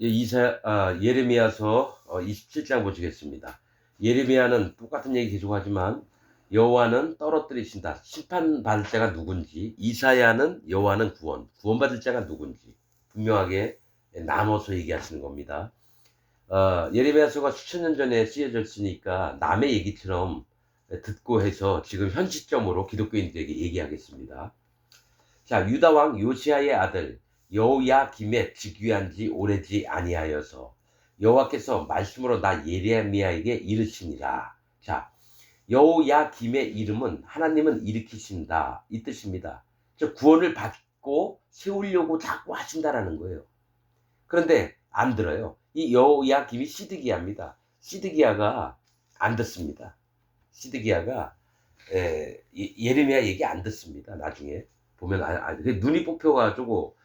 예레미야서 27장 보시겠습니다. 예레미야는 똑같은 얘기 계속하지만 여호와는 떨어뜨리신다. 심판받을 자가 누군지, 이사야는 여호와는 구원받을 자가 누군지 분명하게 나눠서 얘기하시는 겁니다. 예레미야서가 수천 년 전에 쓰여졌으니까 남의 얘기처럼 듣고 해서 지금 현 시점으로 기독교인들에게 얘기하겠습니다. 자, 유다 왕 요시야의 아들 여호야김의 즉위한 지 오래지 아니하여서 여호와께서 말씀으로 나 예레미야에게 이르시니라. 자, 여호야김의 이름은 하나님은 일으키신다 이 뜻입니다. 즉 구원을 받고 세우려고 자꾸 하신다라는 거예요. 그런데 안 들어요. 이 여호야김이 시드기야입니다. 시드기야가 안 듣습니다. 시드기야가 예레미야 얘기 안 듣습니다. 나중에 보면 눈이 뽑혀가지고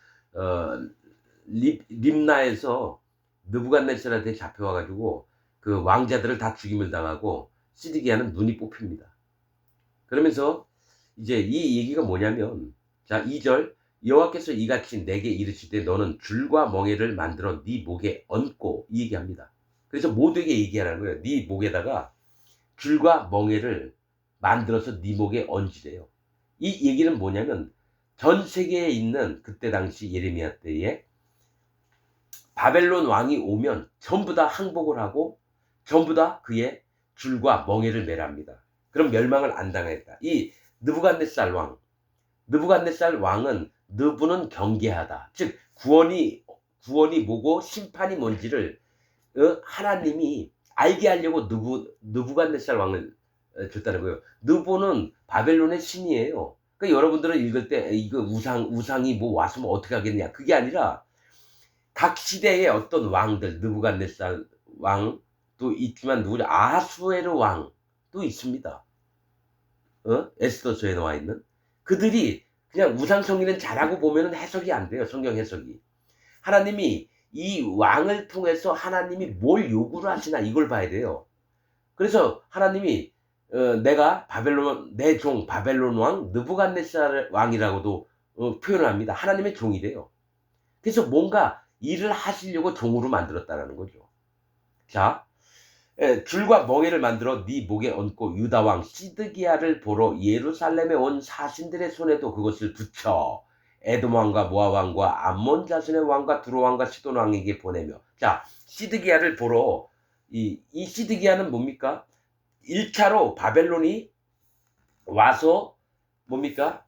림나에서 느부갓네살한테 잡혀와가지고 그 왕자들을 다 죽임을 당하고 시드기야는 눈이 뽑힙니다. 그러면서 이제 이 얘기가 뭐냐면, 자 2절, 여호와께서 이같이 내게 이르시되 너는 줄과 멍에를 만들어 네 목에 얹고, 이 얘기합니다. 그래서 모두에게 얘기하라는 거예요. 네 목에다가 줄과 멍에를 만들어서 네 목에 얹으래요. 이 얘기는 뭐냐면 전 세계에 있는 그때 당시 예레미야 때에 바벨론 왕이 오면 전부 다 항복을 하고 전부 다 그의 줄과 멍에를 매랍니다. 그럼 멸망을 안 당했다. 이 느부갓네살 왕은 느부는 경계하다. 즉 구원이 뭐고 심판이 뭔지를 하나님이 알게 하려고 느부갓네살 왕을 줬다는 거예요. 느부는 바벨론의 신이에요. 그러니까 여러분들은 읽을 때 이거 우상이 뭐 와서 뭐 어떻게 하겠냐, 그게 아니라 각 시대의 어떤 왕들, 느부갓네살 왕도 있지만 누구냐, 아하수에르 왕도 있습니다. 에스더서에 나와 있는 그들이 그냥 우상성리는 잘하고 보면은 해석이 안 돼요. 성경 해석이. 하나님이 이 왕을 통해서 하나님이 뭘 요구를 하시나 이걸 봐야 돼요. 그래서 하나님이 내가 내 종 바벨론 왕 느부갓네살 왕이라고도 표현을 합니다. 하나님의 종이래요. 그래서 뭔가 일을 하시려고 종으로 만들었다는 거죠. 자, 줄과 멍에를 만들어 네 목에 얹고 유다 왕 시드기야를 보러 예루살렘에 온 사신들의 손에도 그것을 붙여 에돔 왕과 모압 왕과 암몬 자손의 왕과 두로 왕과 시돈 왕에게 보내며. 자, 시드기야를 보러, 이 시드기야는 뭡니까? 1차로 바벨론이 와서 뭡니까?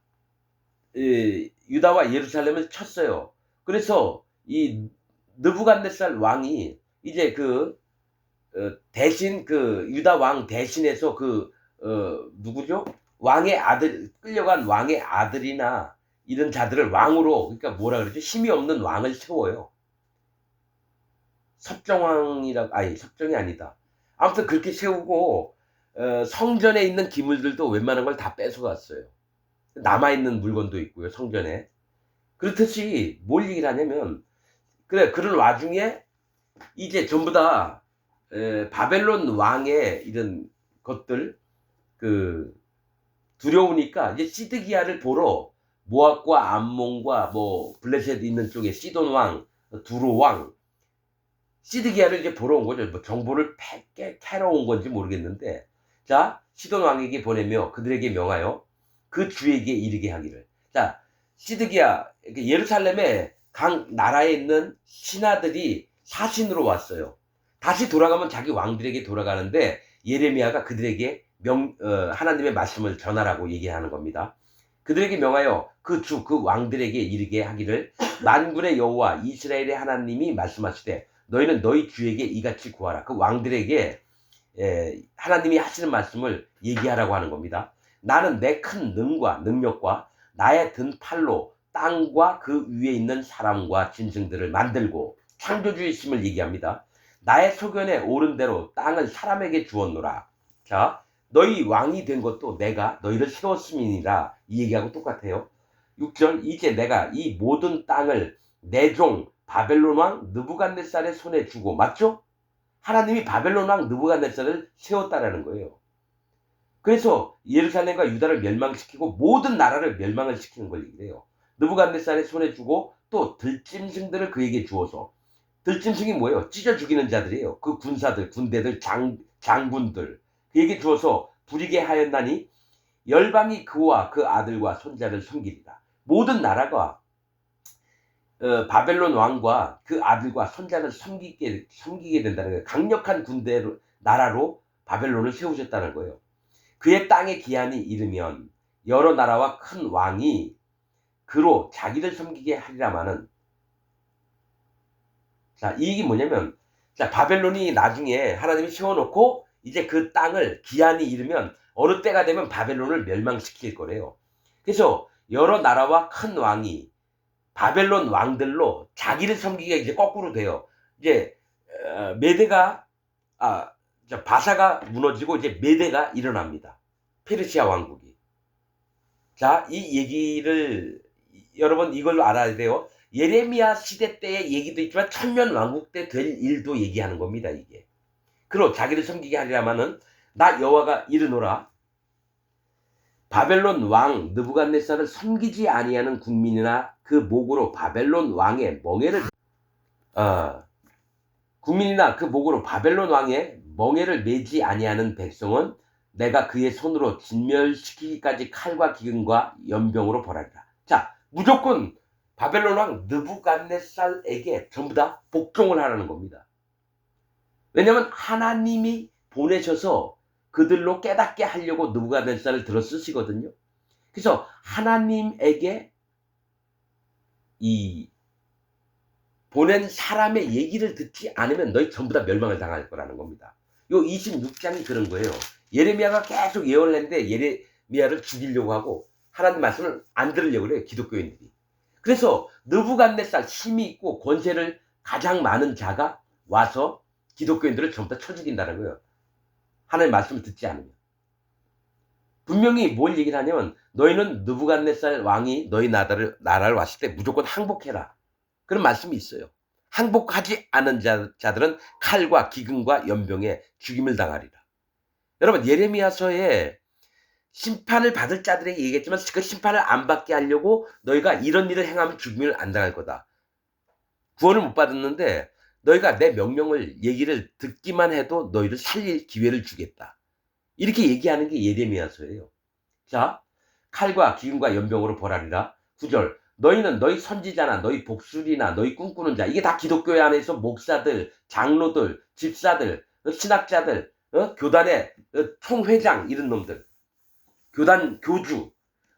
유다와 예루살렘을 쳤어요. 그래서 이 느부갓네살 왕이 이제 대신 유다 왕 대신해서 누구죠? 왕의 아들, 끌려간 왕의 아들이나 이런 자들을 왕으로, 그러니까 뭐라 그러죠? 힘이 없는 왕을 세워요. 섭정이 아니다. 아무튼 그렇게 세우고 성전에 있는 기물들도 웬만한 걸 다 뺏어갔어요. 남아있는 물건도 있고요, 성전에. 그렇듯이 뭘 얘기를 하냐면, 그런 와중에 이제 전부 다 바벨론 왕의 이런 것들 두려우니까 이제 시드기야를 보러 모압과 암몬과 뭐 블레셋 있는 쪽에 시돈 왕, 두로 왕, 시드기야를 이제 보러 온 거죠. 뭐 정보를 캐러 온 건지 모르겠는데, 자, 시돈 왕에게 보내며 그들에게 명하여 그 주에게 이르게 하기를. 자, 시드기야, 예루살렘에 각 나라에 있는 신하들이 사신으로 왔어요. 다시 돌아가면 자기 왕들에게 돌아가는데 예레미야가 그들에게 하나님의 말씀을 전하라고 얘기하는 겁니다. 그들에게 명하여 그 왕들에게 이르게 하기를, 만군의 여호와 이스라엘의 하나님이 말씀하시되 너희는 너희 주에게 이같이 구하라. 그 왕들에게 하나님이 하시는 말씀을 얘기하라고 하는 겁니다. 나는 내 큰 능과 능력과 나의 든 팔로 땅과 그 위에 있는 사람과 짐승들을 만들고 창조주이심을 얘기합니다. 나의 소견에 오른 대로 땅을 사람에게 주었노라. 자, 너희 왕이 된 것도 내가 너희를 세웠음이니라. 이 얘기하고 똑같아요. 6절, 이제 내가 이 모든 땅을 내 종 바벨론 왕 느부갓네살의 손에 주고, 맞죠? 하나님이 바벨론 왕 느부갓네살을 세웠다라는 거예요. 그래서 예루살렘과 유다를 멸망시키고 모든 나라를 멸망을 시키는 걸 얘기해요. 느부갓네살의 손에 주고 또 들짐승들을 그에게 주어서 들짐승이 뭐예요? 찢어 죽이는 자들이에요. 그 군사들, 군대들, 장군들. 그에게 주어서 부리게 하였나니 열방이 그와 그 아들과 손자를 섬기리라. 모든 나라가 바벨론 왕과 그 아들과 손자를 섬기게 된다는 거예요. 강력한 군대로, 나라로 바벨론을 세우셨다는 거예요. 그의 땅의 기한이 이르면 여러 나라와 큰 왕이 그로 자기를 섬기게 하리라마는. 자, 이 얘기 뭐냐면, 자, 바벨론이 나중에 하나님이 세워놓고 이제 그 땅을 기한이 이르면 어느 때가 되면 바벨론을 멸망시킬 거래요. 그래서 여러 나라와 큰 왕이 바벨론 왕들로 자기를 섬기게 이제 거꾸로 돼요. 이제 메대가 바사가 무너지고 이제 메대가 일어납니다. 페르시아 왕국이. 자, 이 얘기를 여러분 이걸로 알아야 돼요. 예레미야 시대 때의 얘기도 있지만 천년 왕국 때 될 일도 얘기하는 겁니다. 이게. 그로 자기를 섬기게 하리라마는 나 여호와가 이르노라. 바벨론 왕 느부갓네살을 섬기지 아니하는 국민이나 그 목으로 바벨론 왕의 멍에를 국민이나 그 목으로 바벨론 왕의 멍에를 매지 아니하는 백성은 내가 그의 손으로 진멸시키기까지 칼과 기근과 연병으로 벌하리라. 자, 무조건 바벨론 왕 느부갓네살에게 전부 다 복종을 하라는 겁니다. 왜냐하면 하나님이 보내셔서 그들로 깨닫게 하려고 느부갓네살을 들어 쓰시거든요. 그래서 하나님에게 이 보낸 사람의 얘기를 듣지 않으면 너희 전부 다 멸망을 당할 거라는 겁니다. 요 26장이 그런 거예요. 예레미야가 계속 예언을 했는데 예레미야를 죽이려고 하고 하나님 말씀을 안 들으려고 그래요. 기독교인들이. 그래서 느부갓네살 힘이 있고 권세를 가장 많은 자가 와서 기독교인들을 전부 다 쳐 죽인다는 거예요. 하나님 말씀을 듣지 않으면. 분명히 뭘 얘기를 하냐면 너희는 느부갓네살 왕이 너희 나라를 왔을 때 무조건 항복해라. 그런 말씀이 있어요. 항복하지 않은 자들은 칼과 기근과 연병에 죽임을 당하리라. 여러분 예레미야서에 심판을 받을 자들에게 얘기했지만 그 심판을 안 받게 하려고 너희가 이런 일을 행하면 죽임을 안 당할 거다. 구원을 못 받았는데 너희가 내 명령을 얘기를 듣기만 해도 너희를 살릴 기회를 주겠다. 이렇게 얘기하는 게 예레미야서예요. 자, 칼과 기근과 연병으로 벌하리라. 9절. 너희는 너희 선지자나 너희 복술이나 너희 꿈꾸는 자, 이게 다 기독교회 안에서 목사들, 장로들, 집사들, 신학자들, 교단의 총회장 이런 놈들, 교단 교주,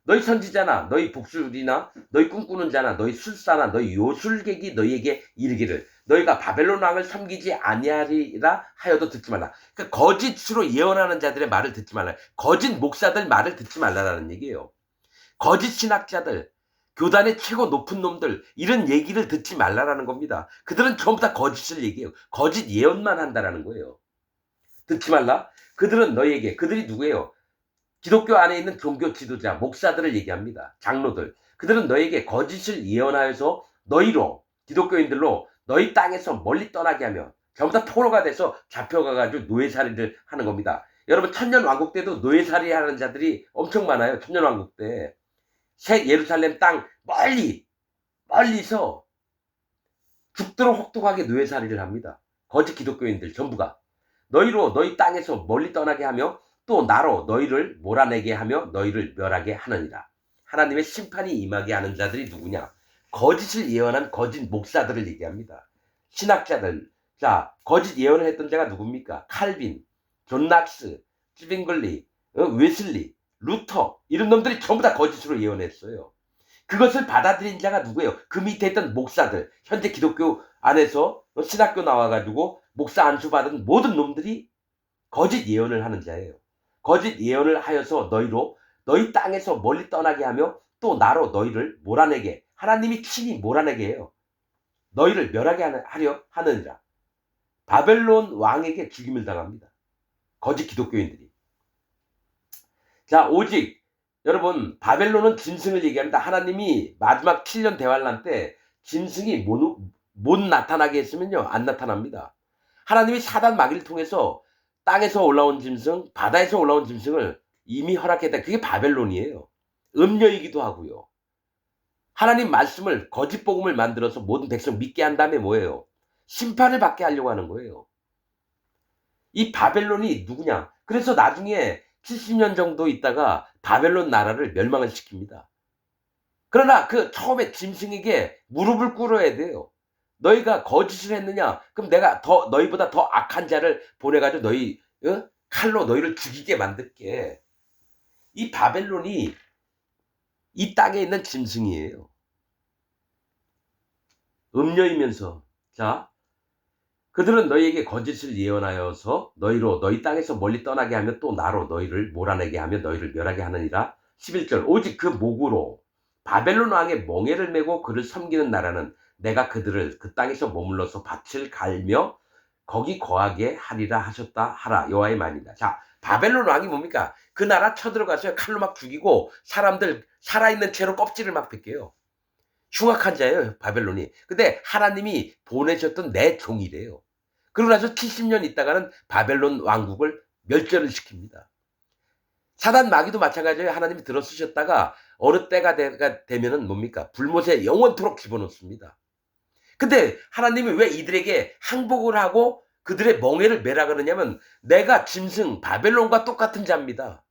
너희 선지자나 너희 복술이나 너희 꿈꾸는 자나 너희 술사나 너희 요술객이 너희에게 이르기를 너희가 바벨론 왕을 섬기지 아니하리라 하여도 듣지 말라. 그러니까 거짓으로 예언하는 자들의 말을 듣지 말라. 거짓 목사들 말을 듣지 말라라는 얘기예요. 거짓 신학자들, 교단의 최고 높은 놈들 이런 얘기를 듣지 말라라는 겁니다. 그들은 전부 다 거짓을 얘기해요. 거짓 예언만 한다라는 거예요. 듣지 말라. 그들은 너희에게, 그들이 누구예요? 기독교 안에 있는 종교 지도자, 목사들을 얘기합니다. 장로들. 그들은 너희에게 거짓을 예언하여서 너희로, 기독교인들로 너희 땅에서 멀리 떠나게 하며 전부 다 포로가 돼서 잡혀가가지고 노예살이를 하는 겁니다. 여러분 천년왕국 때도 노예살이 하는 자들이 엄청 많아요. 천년왕국 때. 새 예루살렘 땅 멀리서 죽도록 혹독하게 노예살이를 합니다. 거짓 기독교인들 전부가. 너희로 너희 땅에서 멀리 떠나게 하며 또 나로 너희를 몰아내게 하며 너희를 멸하게 하느니라. 하나님의 심판이 임하게 하는 자들이 누구냐? 거짓을 예언한 거짓 목사들을 얘기합니다. 신학자들. 자, 거짓 예언을 했던 자가 누굽니까? 칼빈, 존 낙스, 찌빙글리, 웨슬리, 루터 이런 놈들이 전부 다 거짓으로 예언했어요. 그것을 받아들인 자가 누구예요? 그 밑에 있던 목사들, 현재 기독교 안에서 신학교 나와가지고 목사 안수 받은 모든 놈들이 거짓 예언을 하는 자예요. 거짓 예언을 하여서 너희로 너희 땅에서 멀리 떠나게 하며 또 나로 너희를 몰아내게, 하나님이 친히 몰아내게 해요. 너희를 멸하게 하려 하느니라. 바벨론 왕에게 죽임을 당합니다. 거짓 기독교인들이. 자, 오직 여러분 바벨론은 짐승을 얘기합니다. 하나님이 마지막 7년 대환란 때 짐승이 못 나타나게 했으면요 안 나타납니다. 하나님이 사단 마귀를 통해서 땅에서 올라온 짐승, 바다에서 올라온 짐승을 이미 허락했다. 그게 바벨론이에요. 음녀이기도 하고요. 하나님 말씀을 거짓 복음을 만들어서 모든 백성 믿게 한 다음에 뭐예요? 심판을 받게 하려고 하는 거예요. 이 바벨론이 누구냐? 그래서 나중에 70년 정도 있다가 바벨론 나라를 멸망을 시킵니다. 그러나 그 처음에 짐승에게 무릎을 꿇어야 돼요. 너희가 거짓을 했느냐? 그럼 내가 너희보다 더 악한 자를 보내가지고 너희 칼로 너희를 죽이게 만들게. 이 바벨론이 이 땅에 있는 짐승이에요. 음녀이면서. 자, 그들은 너희에게 거짓을 예언하여서 너희로 너희 땅에서 멀리 떠나게 하며 또 나로 너희를 몰아내게 하며 너희를 멸하게 하느니라. 11절 오직 그 목으로 바벨론 왕의 멍에를 메고 그를 섬기는 나라는 내가 그들을 그 땅에서 머물러서 밭을 갈며 거기 거하게 하리라 하셨다 하라 여호와의 말이다. 자, 바벨론 왕이 뭡니까? 그 나라 쳐들어가서 칼로 막 죽이고 사람들 살아있는 채로 껍질을 막 벗겨요. 흉악한 자예요, 바벨론이. 근데 하나님이 보내셨던 내 종이래요. 그러고 나서 70년 있다가는 바벨론 왕국을 멸절을 시킵니다. 사단 마귀도 마찬가지예요. 하나님이 들어쓰셨다가 어느 때가 되면은 뭡니까? 불못에 영원토록 집어넣습니다. 근데 하나님이 왜 이들에게 항복을 하고 그들의 멍에를 매라 그러냐면 내가 짐승 바벨론과 똑같은 자입니다.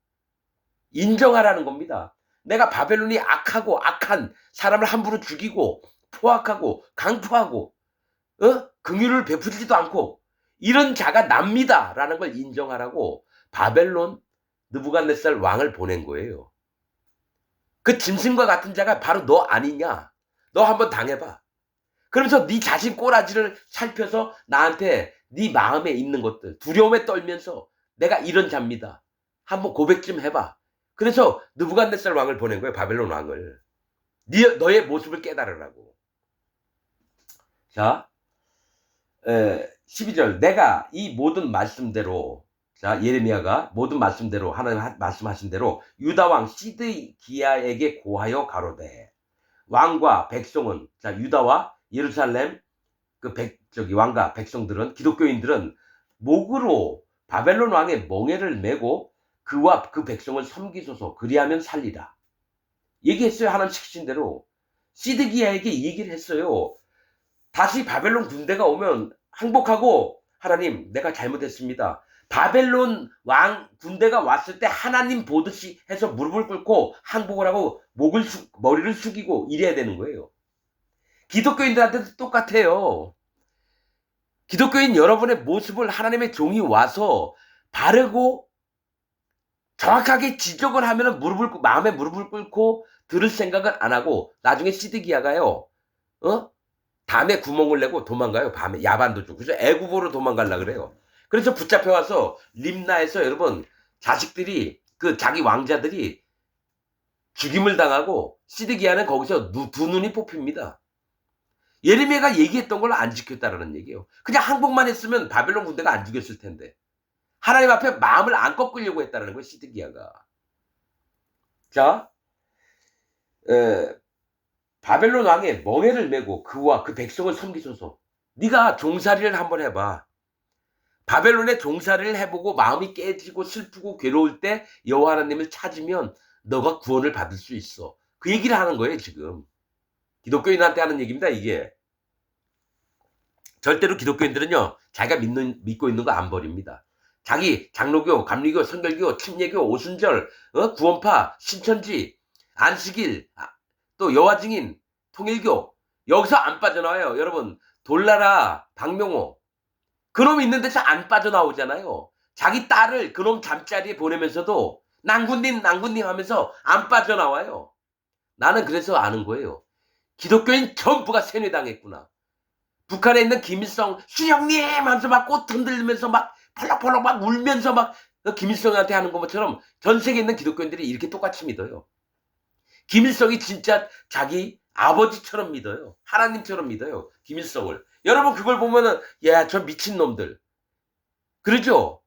인정하라는 겁니다. 내가 바벨론이 악하고 악한 사람을 함부로 죽이고 포악하고 강포하고 긍휼을 베푸지도 않고 이런 자가 납니다라는 걸 인정하라고 바벨론 느부갓네살 왕을 보낸 거예요. 그 짐승과 같은 자가 바로 너 아니냐? 너 한번 당해봐. 그러면서 네 자신 꼬라지를 살펴서 나한테 네 마음에 있는 것들 두려움에 떨면서 내가 이런 자입니다. 한번 고백 좀 해봐. 그래서 느부갓네살 왕을 보낸 거예요. 바벨론 왕을. 너의 모습을 깨달으라고. 자, 12절 내가 이 모든 말씀대로 자 예레미야가 모든 말씀대로 하나님 말씀하신 대로 유다왕 시드기야에게 고하여 가로되 왕과 백성은 자 유다와 예루살렘 왕과 백성들은 기독교인들은 목으로 바벨론 왕의 멍에를 메고 그와 그 백성을 섬기소서 그리하면 살리라. 얘기했어요. 하나님 시키신 대로. 시드기야에게 얘기를 했어요. 다시 바벨론 군대가 오면 항복하고 하나님 내가 잘못했습니다. 바벨론 왕 군대가 왔을 때 하나님 보듯이 해서 무릎을 꿇고 항복을 하고 머리를 숙이고 이래야 되는 거예요. 기독교인들한테도 똑같아요. 기독교인 여러분의 모습을 하나님의 종이 와서 바르고 정확하게 지적을 하면 마음에 무릎을 꿇고 들을 생각을 안 하고 나중에 시드기야가요. 담에 구멍을 내고 도망가요. 밤에 야반도주. 그래서 애굽으로 도망가려고 그래요. 그래서 붙잡혀 와서 림나에서 여러분 자식들이 자기 왕자들이 죽임을 당하고 시드기야는 거기서 두 눈이 뽑힙니다. 예레미야가 얘기했던 걸 안 지켰다라는 얘기예요. 그냥 항복만 했으면 바벨론 군대가 안 죽였을 텐데. 하나님 앞에 마음을 안 꺾으려고 했다는 거예요. 시드기야가. 자, 바벨론 왕의 멍에를 메고 그와 그 백성을 섬기소서. 네가 종살이를 한번 해봐. 바벨론의 종살이를 해보고 마음이 깨지고 슬프고 괴로울 때 여호와 하나님을 찾으면 너가 구원을 받을 수 있어. 그 얘기를 하는 거예요 지금. 기독교인한테 하는 얘기입니다 이게. 절대로 기독교인들은요 자기가 믿고 있는 거 안 버립니다. 자기 장로교, 감리교, 성결교, 침례교, 오순절, 구원파, 신천지, 안식일, 또 여호와 증인, 통일교 여기서 안 빠져나와요. 여러분 돌나라 박명호 그놈 있는 데서 안 빠져나오잖아요. 자기 딸을 그놈 잠자리에 보내면서도 낭군님 하면서 안 빠져나와요. 나는 그래서 아는 거예요. 기독교인 전부가 세뇌당했구나. 북한에 있는 김일성 수령님 하면서 막 꽃 흔들면서 막 펄럭펄럭 막 울면서 막 김일성한테 하는 것처럼 전 세계에 있는 기독교인들이 이렇게 똑같이 믿어요. 김일성이 진짜 자기 아버지처럼 믿어요. 하나님처럼 믿어요. 김일성을. 여러분 그걸 보면은 야, 저 미친놈들. 그러죠?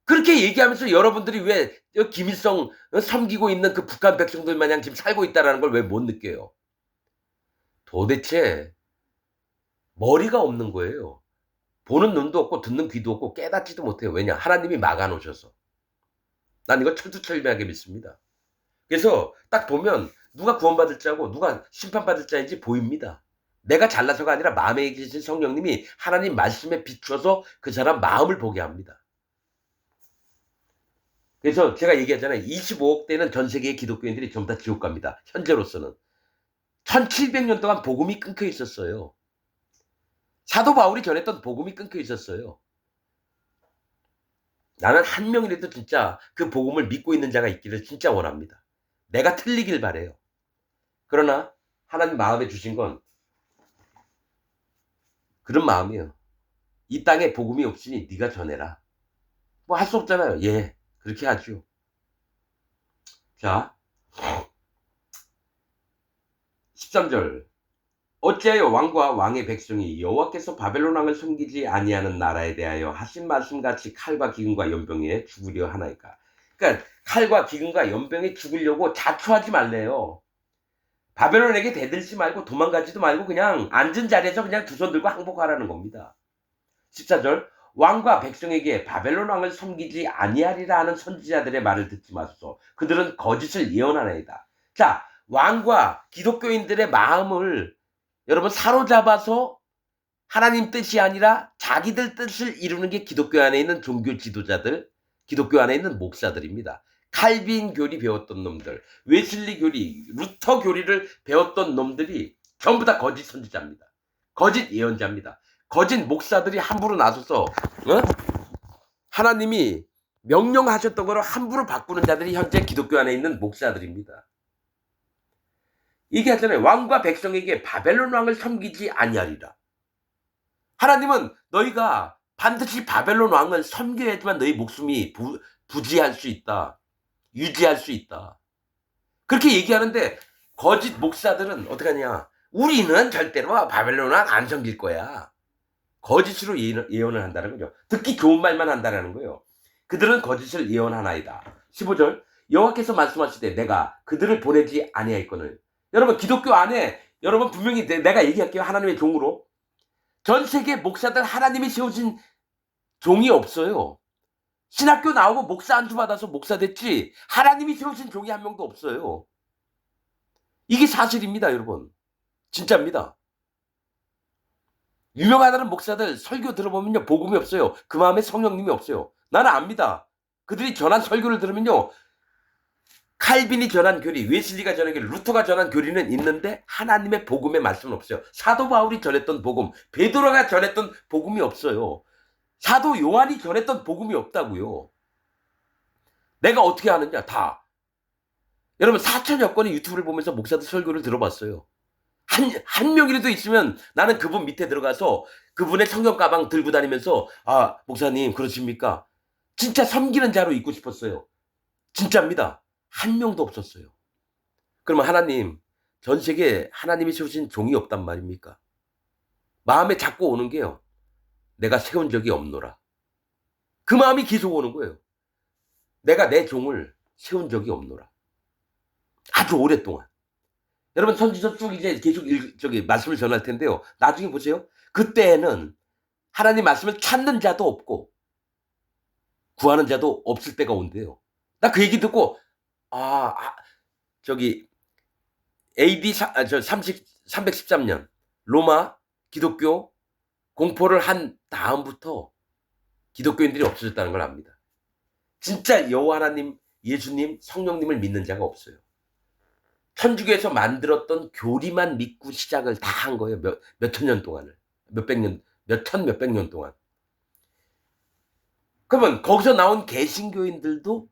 그렇게 얘기하면서 여러분들이 왜 김일성 섬기고 있는 그 북한 백성들 마냥 지금 살고 있다는 걸 왜 못 느껴요? 도대체 머리가 없는 거예요. 보는 눈도 없고 듣는 귀도 없고 깨닫지도 못해요. 왜냐? 하나님이 막아놓으셔서. 난 이거 철두철미하게 믿습니다. 그래서 딱 보면 누가 구원받을 자고 누가 심판받을 자인지 보입니다. 내가 잘나서가 아니라 마음에 계신 성령님이 하나님 말씀에 비춰서 그 사람 마음을 보게 합니다. 그래서 제가 얘기하잖아요. 25억 대는 전 세계의 기독교인들이 전부 다 지옥 갑니다. 현재로서는. 1700년 동안 복음이 끊겨 있었어요. 사도 바울이 전했던 복음이 끊겨 있었어요. 나는 한 명이라도 진짜 그 복음을 믿고 있는 자가 있기를 진짜 원합니다. 내가 틀리길 바래요. 그러나 하나님 마음에 주신 건 그런 마음이에요. 이 땅에 복음이 없으니 네가 전해라. 뭐 할 수 없잖아요. 예, 그렇게 하죠. 자, 13절. 어찌하여 왕과 왕의 백성이 여호와께서 바벨론 왕을 섬기지 아니하는 나라에 대하여 하신 말씀같이 칼과 기근과 연병에 죽으려 하나이까. 그러니까 칼과 기근과 연병에 죽으려고 자초하지 말래요. 바벨론에게 대들지 말고 도망가지도 말고 그냥 앉은 자리에서 그냥 두 손 들고 항복하라는 겁니다. 14절. 왕과 백성에게 바벨론 왕을 섬기지 아니하리라 하는 선지자들의 말을 듣지 마소서. 그들은 거짓을 예언하나이다. 자, 왕과 기독교인들의 마음을 여러분 사로잡아서 하나님 뜻이 아니라 자기들 뜻을 이루는 게 기독교 안에 있는 종교 지도자들, 기독교 안에 있는 목사들입니다. 칼빈 교리 배웠던 놈들, 웨슬리 교리, 루터 교리를 배웠던 놈들이 전부 다 거짓 선지자입니다. 거짓 예언자입니다. 거짓 목사들이 함부로 나서서 하나님이 명령하셨던 거를 함부로 바꾸는 자들이 현재 기독교 안에 있는 목사들입니다. 얘기하잖아요. 왕과 백성에게 바벨론 왕을 섬기지 아니하리라. 하나님은 너희가 반드시 바벨론 왕을 섬겨야지만 너희 목숨이 부지할 수 있다. 유지할 수 있다. 그렇게 얘기하는데 거짓 목사들은 어떻게 하냐. 우리는 절대로 바벨론 왕 안 섬길 거야. 거짓으로 예언을 한다는 거죠. 듣기 좋은 말만 한다는 거예요. 그들은 거짓을 예언하나이다. 15절. 여호와께서 말씀하시되 내가 그들을 보내지 아니하였거늘. 여러분 기독교 안에 여러분 분명히 내가 얘기할게요. 하나님의 종으로. 전 세계 목사들 하나님이 세우신 종이 없어요. 신학교 나오고 목사 안수 받아서 목사 됐지 하나님이 세우신 종이 한 명도 없어요. 이게 사실입니다. 여러분. 진짜입니다. 유명하다는 목사들 설교 들어보면요. 복음이 없어요. 그 마음에 성령님이 없어요. 나는 압니다. 그들이 전한 설교를 들으면요. 칼빈이 전한 교리, 웨슬리가 전한 교리, 루터가 전한 교리는 있는데 하나님의 복음의 말씀은 없어요. 사도 바울이 전했던 복음, 베드로가 전했던 복음이 없어요. 사도 요한이 전했던 복음이 없다고요. 내가 어떻게 아느냐? 다. 여러분 4천여 건의 유튜브를 보면서 목사들 설교를 들어봤어요. 한 명이라도 있으면 나는 그분 밑에 들어가서 그분의 성경 가방 들고 다니면서 아 목사님 그러십니까? 진짜 섬기는 자로 있고 싶었어요. 진짜입니다. 한 명도 없었어요. 그러면 하나님 전 세계에 하나님이 세우신 종이 없단 말입니까? 마음에 자꾸 오는 게요. 내가 세운 적이 없노라. 그 마음이 계속 오는 거예요. 내가 내 종을 세운 적이 없노라. 아주 오랫동안. 여러분 선지서 쭉 이제 계속 말씀을 전할 텐데요. 나중에 보세요. 그때에는 하나님 말씀을 찾는 자도 없고 구하는 자도 없을 때가 온대요. 나 그 얘기 듣고 AD 313년 로마 기독교 공포를 한 다음부터 기독교인들이 없어졌다는 걸 압니다. 진짜 여호와 하나님, 예수님, 성령님을 믿는 자가 없어요. 천주교에서 만들었던 교리만 믿고 시작을 다 한 거예요. 몇천 년 동안을. 몇백 년 동안. 그러면 거기서 나온 개신교인들도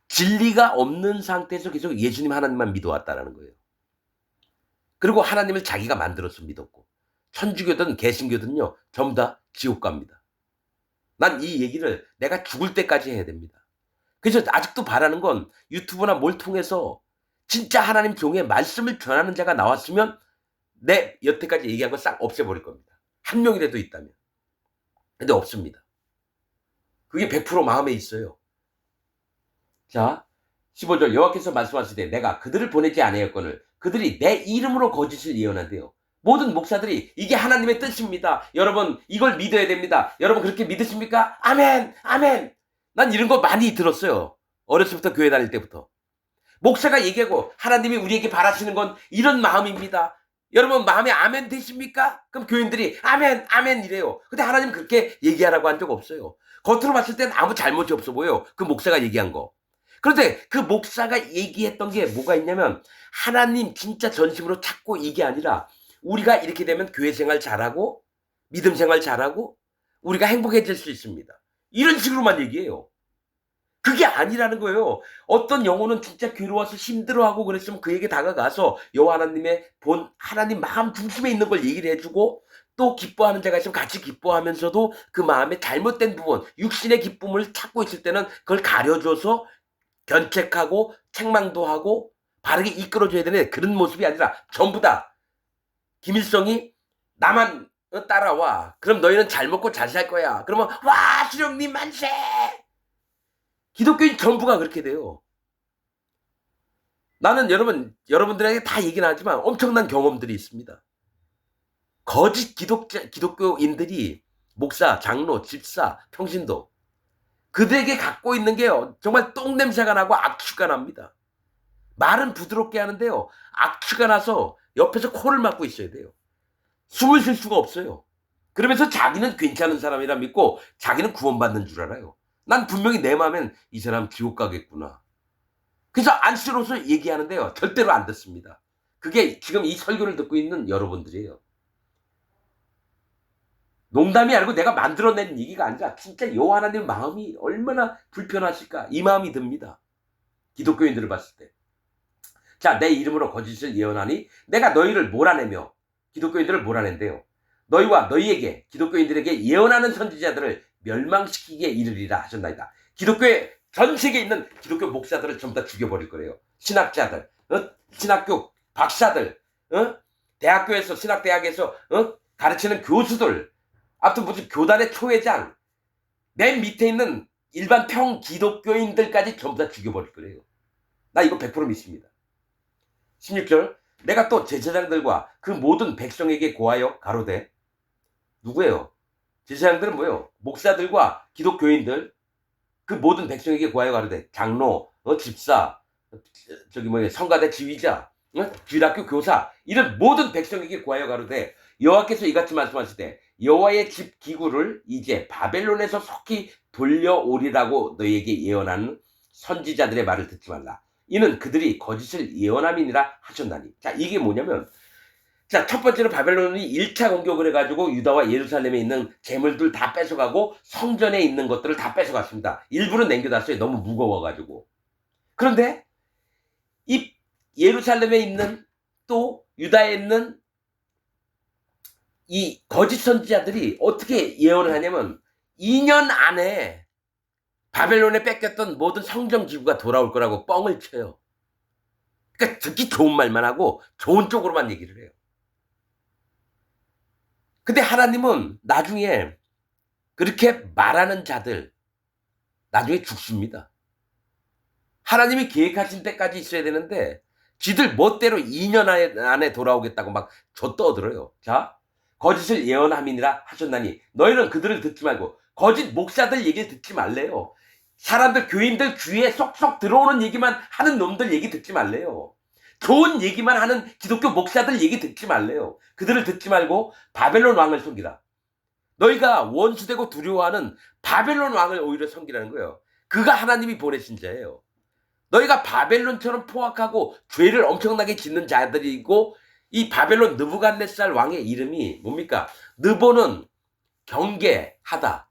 진리가 없는 상태에서 계속 예수님 하나님만 믿어왔다는 거예요. 그리고 하나님을 자기가 만들어서 믿었고 천주교든 개신교든요. 전부 다 지옥 갑니다. 난 이 얘기를 내가 죽을 때까지 해야 됩니다. 그래서 아직도 바라는 건 유튜브나 뭘 통해서 진짜 하나님 종의 말씀을 전하는 자가 나왔으면 내 여태까지 얘기한 거 싹 없애버릴 겁니다. 한 명이라도 있다면. 근데 없습니다. 그게 100% 마음에 있어요. 자, 15절 여호와께서 말씀하시되 내가 그들을 보내지 아니하였거늘 그들이 내 이름으로 거짓을 예언한대요. 모든 목사들이 이게 하나님의 뜻입니다. 여러분 이걸 믿어야 됩니다. 여러분 그렇게 믿으십니까? 아멘 아멘. 난 이런 거 많이 들었어요. 어렸을 때부터 교회 다닐 때부터. 목사가 얘기하고 하나님이 우리에게 바라시는 건 이런 마음입니다. 여러분 마음에 아멘 되십니까? 그럼 교인들이 아멘 아멘 이래요. 근데 하나님 그렇게 얘기하라고 한 적 없어요. 겉으로 봤을 때는 아무 잘못이 없어 보여요. 그 목사가 얘기한 거. 그런데 그 목사가 얘기했던 게 뭐가 있냐면 하나님 진짜 전심으로 찾고 이게 아니라 우리가 이렇게 되면 교회 생활 잘하고 믿음 생활 잘하고 우리가 행복해질 수 있습니다. 이런 식으로만 얘기해요. 그게 아니라는 거예요. 어떤 영혼은 진짜 괴로워서 힘들어하고 그랬으면 그에게 다가가서 여호와 하나님의 본 하나님 마음 중심에 있는 걸 얘기를 해주고 또 기뻐하는 자가 있으면 같이 기뻐하면서도 그 마음의 잘못된 부분 육신의 기쁨을 찾고 있을 때는 그걸 가려줘서 견책하고 책망도 하고 바르게 이끌어줘야 되는 그런 모습이 아니라 전부 다 김일성이 나만 따라와. 그럼 너희는 잘 먹고 잘 살 거야. 그러면 와 주령님 만세. 기독교인 전부가 그렇게 돼요. 나는 여러분들에게 다 얘기는 하지만 엄청난 경험들이 있습니다. 거짓 기독교인들이 목사, 장로, 집사, 평신도 그들에게 갖고 있는 게요. 정말 똥냄새가 나고 악취가 납니다. 말은 부드럽게 하는데요. 악취가 나서 옆에서 코를 막고 있어야 돼요. 숨을 쉴 수가 없어요. 그러면서 자기는 괜찮은 사람이라 믿고 자기는 구원받는 줄 알아요. 난 분명히 내 마음엔 이 사람 지옥 가겠구나. 그래서 안쓰러워서 얘기하는데요. 절대로 안 듣습니다. 그게 지금 이 설교를 듣고 있는 여러분들이에요. 농담이 아니고 내가 만들어낸 얘기가 아니라 진짜 여호와 하나님 마음이 얼마나 불편하실까 이 마음이 듭니다. 기독교인들을 봤을 때. 자, 내 이름으로 거짓을 예언하니 내가 너희를 몰아내며 기독교인들을 몰아낸대요. 너희와 너희에게 기독교인들에게 예언하는 선지자들을 멸망시키기에 이르리라 하셨나이다. 기독교의 전 세계에 있는 기독교 목사들을 전부 다 죽여버릴 거래요. 신학자들, 신학교 박사들, 대학교에서 신학대학에서 가르치는 교수들, 아무튼 무슨 교단의 초회장, 맨 밑에 있는 일반 평 기독교인들까지 전부 다 죽여버릴 거래요. 나 이거 100% 믿습니다. 16절 내가 또 제사장들과 그 모든 백성에게 고하여 가로되 누구예요? 제사장들은 뭐예요? 목사들과 기독교인들 그 모든 백성에게 고하여 가로되 장로, 집사, 성가대 지휘자, 주일학교 교사 이런 모든 백성에게 고하여 가로되 여호와께서 이같이 말씀하시되 여호와의 집 기구를 이제 바벨론에서 속히 돌려오리라고 너희에게 예언하는 선지자들의 말을 듣지 말라. 이는 그들이 거짓을 예언함이니라 하셨나니. 자, 이게 뭐냐면 자, 첫 번째로 바벨론이 1차 공격을 해가지고 유다와 예루살렘에 있는 재물들 다 뺏어가고 성전에 있는 것들을 다 뺏어갔습니다. 일부는 남겨놨어요. 너무 무거워가지고. 그런데 이 예루살렘에 있는 또 유다에 있는 이 거짓 선지자들이 어떻게 예언을 하냐면 2년 안에 바벨론에 뺏겼던 모든 성전 기구가 돌아올 거라고 뻥을 쳐요. 그러니까 듣기 좋은 말만 하고 좋은 쪽으로만 얘기를 해요. 근데 하나님은 나중에 그렇게 말하는 자들 나중에 죽습니다. 하나님이 계획하신 때까지 있어야 되는데 지들 멋대로 2년 안에 돌아오겠다고 막 젖떠들어요. 자, 거짓을 예언함이니라 하셨나니 너희는 그들을 듣지 말고 거짓 목사들 얘기 듣지 말래요. 사람들 교인들 귀에 쏙쏙 들어오는 얘기만 하는 놈들 얘기 듣지 말래요. 좋은 얘기만 하는 기독교 목사들 얘기 듣지 말래요. 그들을 듣지 말고 바벨론 왕을 섬기라. 너희가 원수되고 두려워하는 바벨론 왕을 오히려 섬기라는 거예요. 그가 하나님이 보내신 자예요. 너희가 바벨론처럼 포악하고 죄를 엄청나게 짓는 자들이고 이 바벨론 느부갓네살 왕의 이름이 뭡니까? 느보는 경계하다.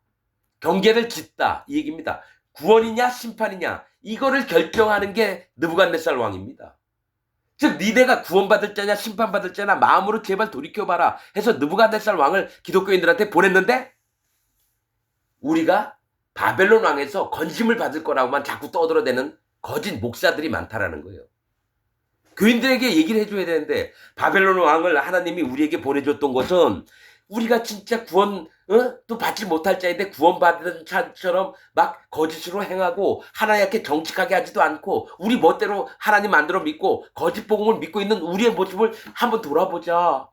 경계를 짓다. 이 얘기입니다. 구원이냐 심판이냐 이거를 결정하는 게 느부갓네살 왕입니다. 즉 니네가 구원받을 자냐 심판받을 자냐 마음으로 제발 돌이켜봐라 해서 느부갓네살 왕을 기독교인들한테 보냈는데 우리가 바벨론 왕에서 건심을 받을 거라고만 자꾸 떠들어대는 거짓 목사들이 많다라는 거예요. 교인들에게 얘기를 해줘야 되는데 바벨론 왕을 하나님이 우리에게 보내줬던 것은 우리가 진짜 구원도 받지 못할 자인데 구원받은 자처럼 막 거짓으로 행하고 하나님께 정직하게 하지도 않고 우리 멋대로 하나님 만들어 믿고 거짓 복음을 믿고 있는 우리의 모습을 한번 돌아보자.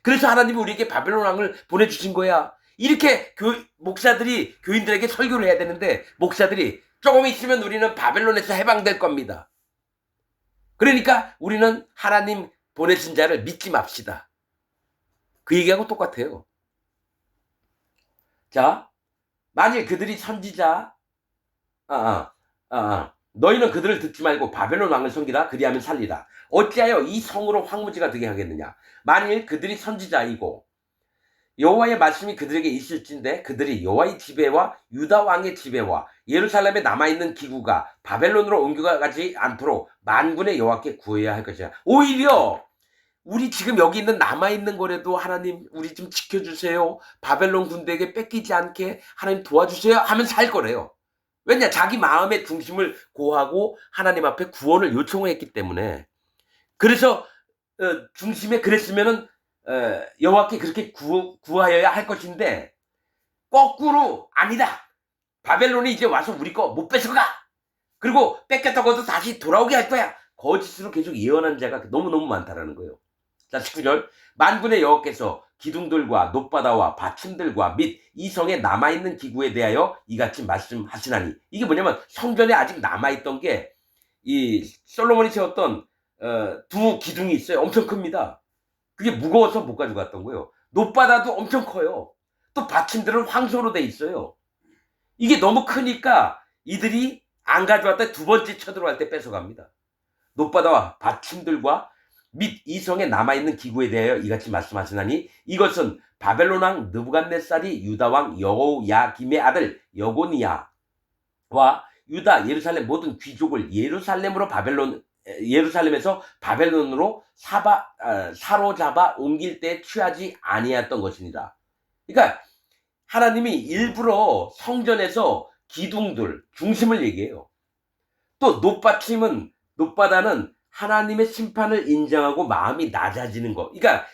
그래서 하나님이 우리에게 바벨론 왕을 보내주신 거야. 이렇게 목사들이 교인들에게 설교를 해야 되는데 목사들이 조금 있으면 우리는 바벨론에서 해방될 겁니다. 그러니까 우리는 하나님 보내신 자를 믿지 맙시다. 그 얘기하고 똑같아요. 자, 만일 그들이 선지자, 아, 아, 너희는 그들을 듣지 말고 바벨론 왕을 섬기라. 그리하면 살리라. 어찌하여 이 성으로 황무지가 되게 하겠느냐. 만일 그들이 선지자이고 여호와의 말씀이 그들에게 있을진데 그들이 여호와의 지배와 유다 왕의 지배와 예루살렘에 남아있는 기구가 바벨론으로 옮겨가지 않도록 만군의 여호와께 구해야 할 것이야. 오히려 우리 지금 여기 있는 남아있는 거라도 하나님 우리 좀 지켜주세요. 바벨론 군대에게 뺏기지 않게 하나님 도와주세요 하면 살 거래요. 왜냐? 자기 마음의 중심을 고하고 하나님 앞에 구원을 요청을 했기 때문에. 그래서 중심에 그랬으면은 여호와께 그렇게 구하여야 할 것인데 거꾸로 아니다. 바벨론이 이제 와서 우리 거 못 뺏어가. 그리고 뺏겼다고 해도 다시 돌아오게 할 거야. 거짓으로 계속 예언한 자가 너무너무 많다라는 거예요. 자, 19절. 만군의 여호와께서 기둥들과 놋바다와 받침들과 및 이 성에 남아있는 기구에 대하여 이같이 말씀하시나니. 이게 뭐냐면 성전에 아직 남아있던 게 이 솔로몬이 세웠던 두 기둥이 있어요. 엄청 큽니다. 그게 무거워서 못 가져갔던 거예요. 놋바다도 엄청 커요. 또 받침들은 황소로 돼 있어요. 이게 너무 크니까 이들이 안 가져왔다 두 번째 쳐들어갈 때 뺏어갑니다. 놋바다와 받침들과 및 이 성에 남아있는 기구에 대하여 이같이 말씀하시나니 이것은 바벨론 왕 느부갓네살이 유다 왕 여호야김의 아들 여고니야와 유다 예루살렘 모든 귀족을 예루살렘에서 바벨론으로 사로잡아 옮길 때 취하지 아니했던 것이니라. 그러니까 하나님이 일부러 성전에서 기둥들 중심을 얘기해요. 또 놋바다는 하나님의 심판을 인정하고 마음이 낮아지는 거. 그러니까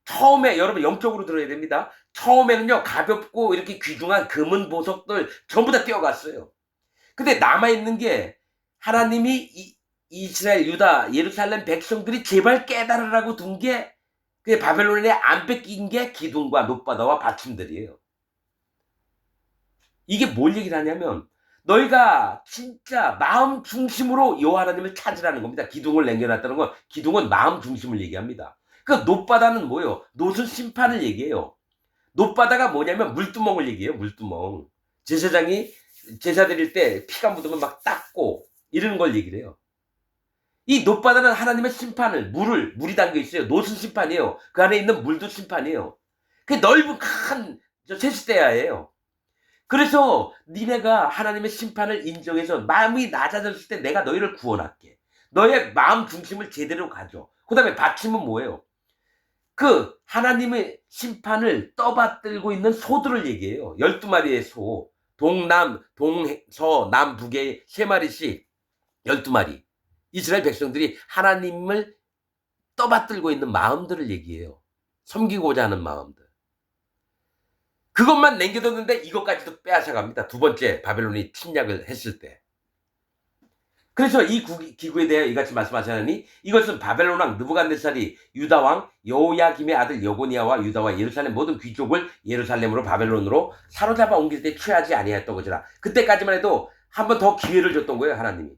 처음에 여러분 영적으로 들어야 됩니다. 처음에는요 가볍고 이렇게 귀중한 금은 보석들 전부 다 떼어갔어요. 근데 남아있는 게 하나님이 이스라엘, 유다, 예루살렘 백성들이 제발 깨달으라고 둔 게 그 바벨론에 안 뺏긴 게 기둥과 놋바다와 받침들이에요. 이게 뭘 얘기를 하냐면 너희가 진짜 마음 중심으로 여호와 하나님을 찾으라는 겁니다. 기둥을 남겨놨다는 건 기둥은 마음 중심을 얘기합니다. 그 놋바다는 뭐예요? 놋은 심판을 얘기해요. 놋바다가 뭐냐면 물두멍을 얘기해요. 물두멍. 제사장이 제사 드릴 때 피가 묻으면 막 닦고 이러는 걸 얘기를 해요. 이 놋바다는 하나님의 심판을 물이 담겨 있어요. 놋은 심판이에요. 그 안에 있는 물도 심판이에요. 그 넓은 큰 세숫대야예요. 그래서 니네가 하나님의 심판을 인정해서 마음이 낮아졌을 때 내가 너희를 구원할게. 너의 마음 중심을 제대로 가져. 그 다음에 받침은 뭐예요? 그 하나님의 심판을 떠받들고 있는 소들을 얘기해요. 12마리의 소. 동서, 남북에 3마리씩 12마리. 이스라엘 백성들이 하나님을 떠받들고 있는 마음들을 얘기해요. 섬기고자 하는 마음들. 그것만 남겨뒀는데 이것까지도 빼앗아갑니다. 두 번째 바벨론이 침략을 했을 때. 그래서 이 기구에 대해 이같이 말씀하시나니 이것은 바벨론 왕 느부갓네살이 유다 왕 여호야김의 아들 여고니야와 유다와 예루살렘 모든 귀족을 예루살렘으로 바벨론으로 사로잡아 옮길 때 취하지 아니했던 것이라. 그때까지만 해도 한 번 더 기회를 줬던 거예요, 하나님이.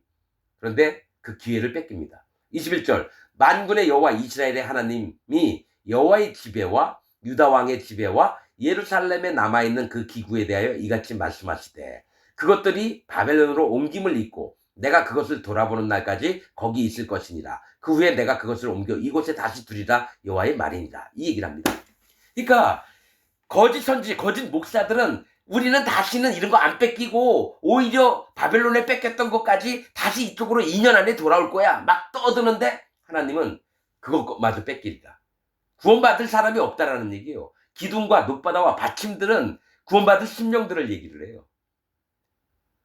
그런데 그 기회를 뺏깁니다. 21절. 만군의 여호와 이스라엘의 하나님이 여호와의 지배와 유다 왕의 지배와 예루살렘에 남아있는 그 기구에 대하여 이같이 말씀하시되 그것들이 바벨론으로 옮김을 입고 내가 그것을 돌아보는 날까지 거기 있을 것이니라. 그 후에 내가 그것을 옮겨 이곳에 다시 두리라 여호와의 말이니라. 이 얘기를 합니다. 그러니까 거짓 선지, 거짓 목사들은 우리는 다시는 이런 거 안 뺏기고 오히려 바벨론에 뺏겼던 것까지 다시 이쪽으로 2년 안에 돌아올 거야. 막 떠드는데 하나님은 그것마저 뺏기리라. 구원받을 사람이 없다라는 얘기예요. 기둥과 놋바다와 받침들은 구원받을 심령들을 얘기를 해요.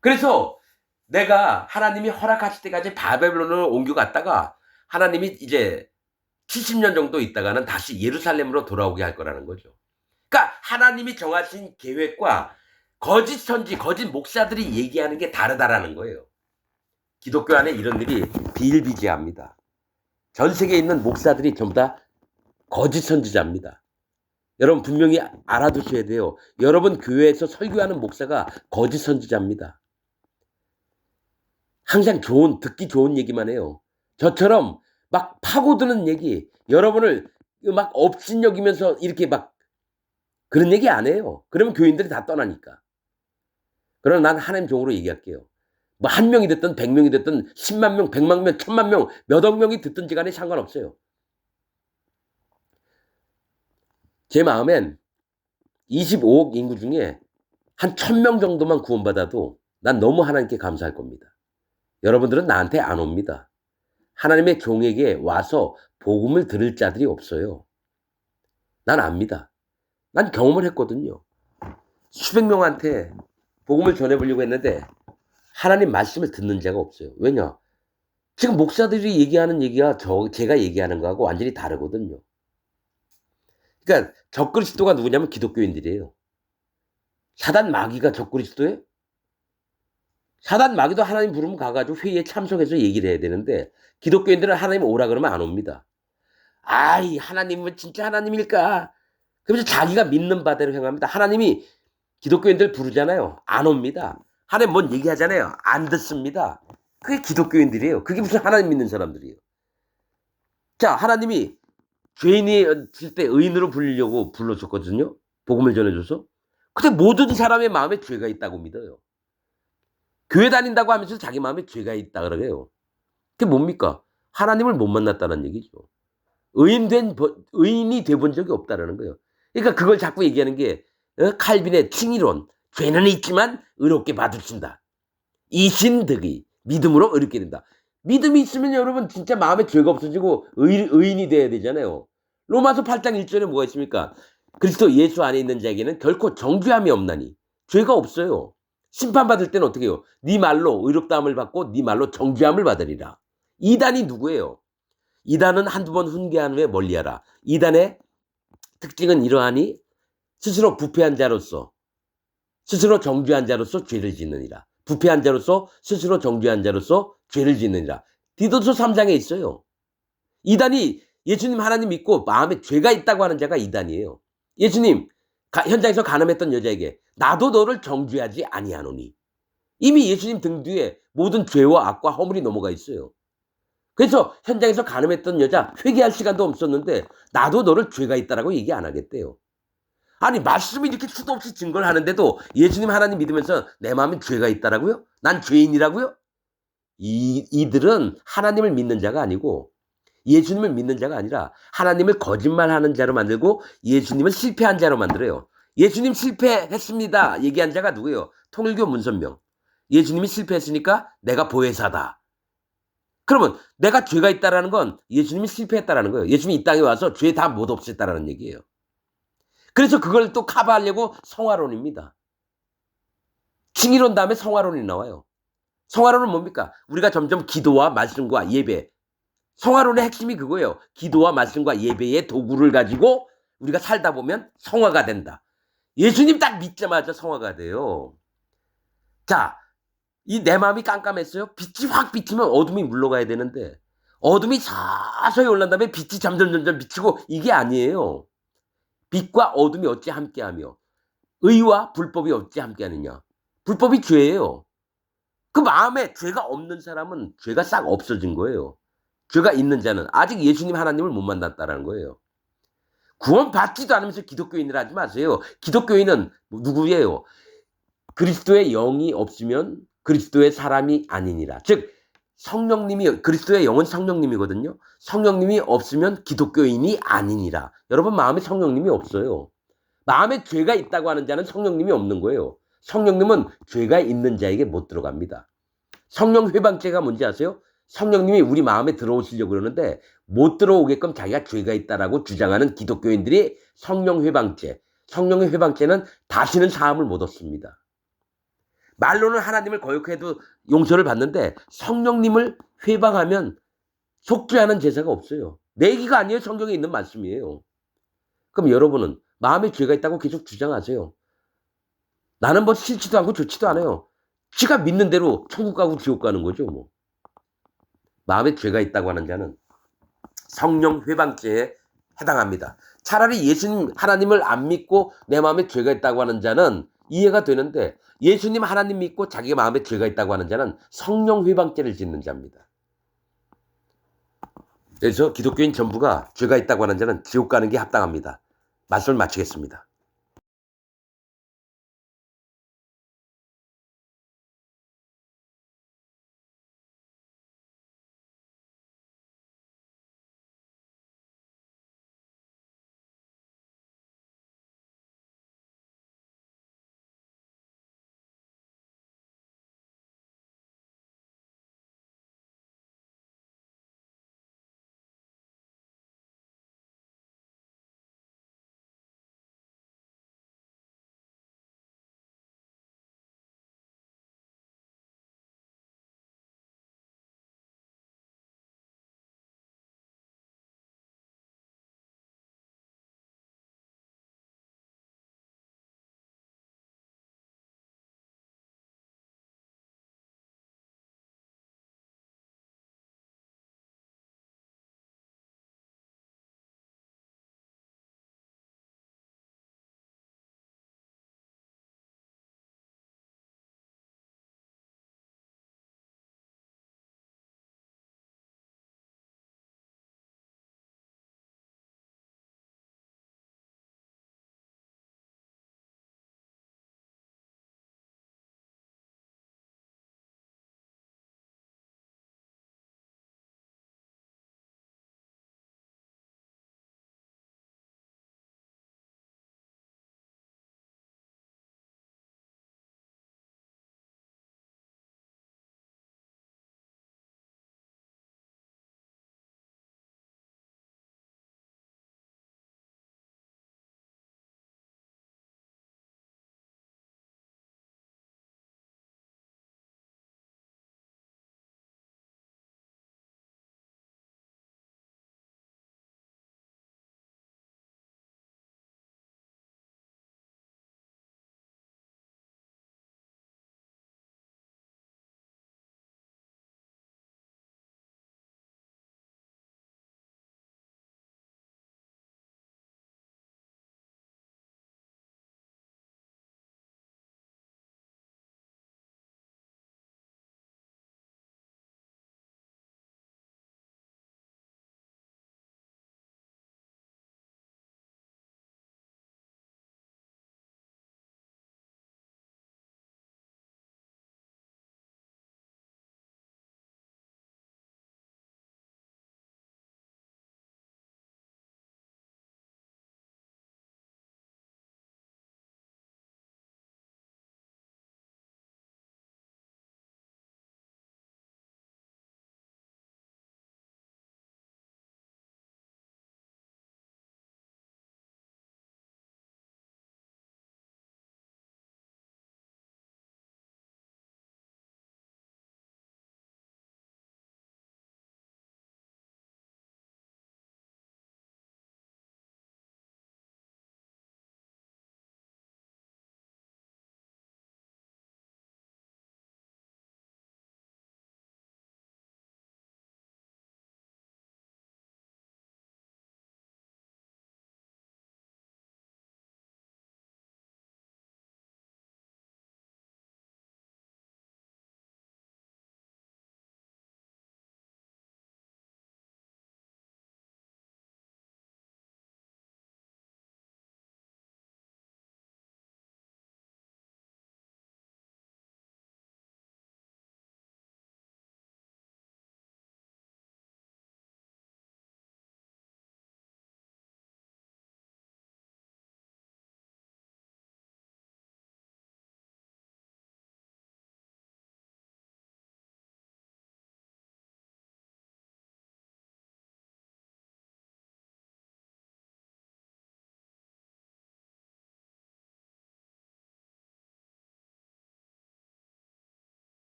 그래서 내가 하나님이 허락하실 때까지 바벨론으로 옮겨갔다가 하나님이 이제 70년 정도 있다가는 다시 예루살렘으로 돌아오게 할 거라는 거죠. 그러니까 하나님이 정하신 계획과 거짓 선지, 거짓 목사들이 얘기하는 게 다르다라는 거예요. 기독교 안에 이런 일이 비일비재합니다. 전 세계에 있는 목사들이 전부 다 거짓 선지자입니다. 여러분 분명히 알아두셔야 돼요. 여러분 교회에서 설교하는 목사가 거짓 선지자입니다. 항상 듣기 좋은 얘기만 해요. 저처럼 막 파고드는 얘기, 여러분을 막 업신여기면서 이렇게 막 그런 얘기 안 해요. 그러면 교인들이 다 떠나니까. 그러나 난 하나님 종으로 얘기할게요. 뭐 1명이 됐든 100명이 됐든 10만 명, 100만 명, 1000만 명, 몇억 명이 듣든지 간에 상관없어요. 제 마음엔 25억 인구 중에 한 1000명 정도만 구원받아도 난 너무 하나님께 감사할 겁니다. 여러분들은 나한테 안 옵니다. 하나님의 종에게 와서 복음을 들을 자들이 없어요. 난 압니다. 난 경험을 했거든요. 수백 명한테 복음을 전해보려고 했는데 하나님 말씀을 듣는 자가 없어요. 왜냐? 지금 목사들이 얘기하는 얘기가 제가 얘기하는 거하고 완전히 다르거든요. 그러니까 적그리스도가 누구냐면 기독교인들이에요. 사단 마귀가 적그리스도예요? 사단 마귀도 하나님 부르면 가가지고 회의에 참석해서 얘기를 해야 되는데 기독교인들은 하나님 오라 그러면 안 옵니다. 아이 하나님은 진짜 하나님일까? 그래서 자기가 믿는 바대로 행합니다. 하나님이 기독교인들 부르잖아요. 안 옵니다. 하나님 뭔 얘기하잖아요. 안 듣습니다. 그게 기독교인들이에요. 그게 무슨 하나님 믿는 사람들이에요. 자, 하나님이 죄인이었을 때 의인으로 부르려고 불러줬거든요. 복음을 전해줘서. 근데 모든 사람의 마음에 죄가 있다고 믿어요. 교회 다닌다고 하면서 자기 마음에 죄가 있다 그러게요. 그게 뭡니까? 하나님을 못 만났다는 얘기죠. 의인이 돼본 적이 없다라는 거예요. 그러니까 그걸 자꾸 얘기하는 게 칼빈의 칭의론. 죄는 있지만 의롭게 받으신다. 이신득이 믿음으로 의롭게 된다. 믿음이 있으면 여러분 진짜 마음에 죄가 없어지고 의인이 돼야 되잖아요. 로마서 8장 1절에 뭐가 있습니까? 그리스도 예수 안에 있는 자에게는 결코 정죄함이 없나니 죄가 없어요. 심판받을 때는 어떻게 해요? 네 말로 의롭다함을 받고 네 말로 정죄함을 받으리라. 이단이 누구예요? 이단은 한두 번 훈계한 후에 멀리하라. 이단의 특징은 이러하니 스스로 부패한 자로서 스스로 정죄한 자로서 죄를 짓느니라. 부패한 자로서 스스로 정죄한 자로서 죄를 짓느니라. 디도서 3장에 있어요. 이단이 예수님 하나님 믿고 마음에 죄가 있다고 하는 자가 이단이에요. 예수님 현장에서 간음했던 여자에게 나도 너를 정죄하지 아니하노니. 이미 예수님 등 뒤에 모든 죄와 악과 허물이 넘어가 있어요. 그래서 현장에서 간음했던 여자 회개할 시간도 없었는데 나도 너를 죄가 있다라고 얘기 안 하겠대요. 아니 말씀이 이렇게 수도 없이 증거를 하는데도 예수님 하나님 믿으면서 내 마음에 죄가 있다라고요? 난 죄인이라고요? 이들은 하나님을 믿는 자가 아니고 예수님을 믿는 자가 아니라 하나님을 거짓말하는 자로 만들고 예수님을 실패한 자로 만들어요. 예수님 실패했습니다 얘기한 자가 누구예요? 통일교 문선명. 예수님이 실패했으니까 내가 보혜사다. 그러면 내가 죄가 있다라는 건 예수님이 실패했다라는 거예요. 예수님이 이 땅에 와서 죄 다 못 없앴다라는 얘기예요. 그래서 그걸 또 커버하려고 성화론입니다. 칭의론 다음에 성화론이 나와요. 성화론은 뭡니까? 우리가 점점 기도와 말씀과 예배. 성화론의 핵심이 그거예요. 기도와 말씀과 예배의 도구를 가지고 우리가 살다 보면 성화가 된다. 예수님 딱 믿자마자 성화가 돼요. 자, 이 내 마음이 깜깜했어요. 빛이 확 비치면 어둠이 물러가야 되는데 어둠이 서서히 올라온 다음에 빛이 점점 비치고 이게 아니에요. 빛과 어둠이 어찌 함께하며 의와 불법이 어찌 함께하느냐. 불법이 죄예요. 그 마음에 죄가 없는 사람은 죄가 싹 없어진 거예요. 죄가 있는 자는 아직 예수님 하나님을 못 만났다는 거예요. 구원 받지도 않으면서 기독교인이라 하지 마세요. 기독교인은 누구예요? 그리스도의 영이 없으면 그리스도의 사람이 아니니라. 즉 성령님이 그리스도의 영은 성령님이거든요. 성령님이 없으면 기독교인이 아니니라. 여러분 마음에 성령님이 없어요. 마음에 죄가 있다고 하는 자는 성령님이 없는 거예요. 성령님은 죄가 있는 자에게 못 들어갑니다. 성령 회방죄가 뭔지 아세요? 성령님이 우리 마음에 들어오시려고 그러는데 못 들어오게끔 자기가 죄가 있다라고 주장하는 기독교인들이 성령 회방죄. 성령의 회방죄는 다시는 사함을 못 얻습니다. 말로는 하나님을 거역해도 용서를 받는데 성령님을 회방하면 속죄하는 제사가 없어요. 내 얘기가 아니에요. 성경에 있는 말씀이에요. 그럼 여러분은 마음에 죄가 있다고 계속 주장하세요. 나는 뭐 싫지도 않고 좋지도 않아요. 지가 믿는 대로 천국 가고 지옥 가는 거죠. 뭐. 마음에 죄가 있다고 하는 자는 성령 회방죄에 해당합니다. 차라리 예수님 하나님을 안 믿고 내 마음에 죄가 있다고 하는 자는 이해가 되는데 예수님 하나님 믿고 자기 마음에 죄가 있다고 하는 자는 성령 회방죄를 짓는 자입니다. 그래서 기독교인 전부가 죄가 있다고 하는 자는 지옥 가는 게 합당합니다. 말씀을 마치겠습니다.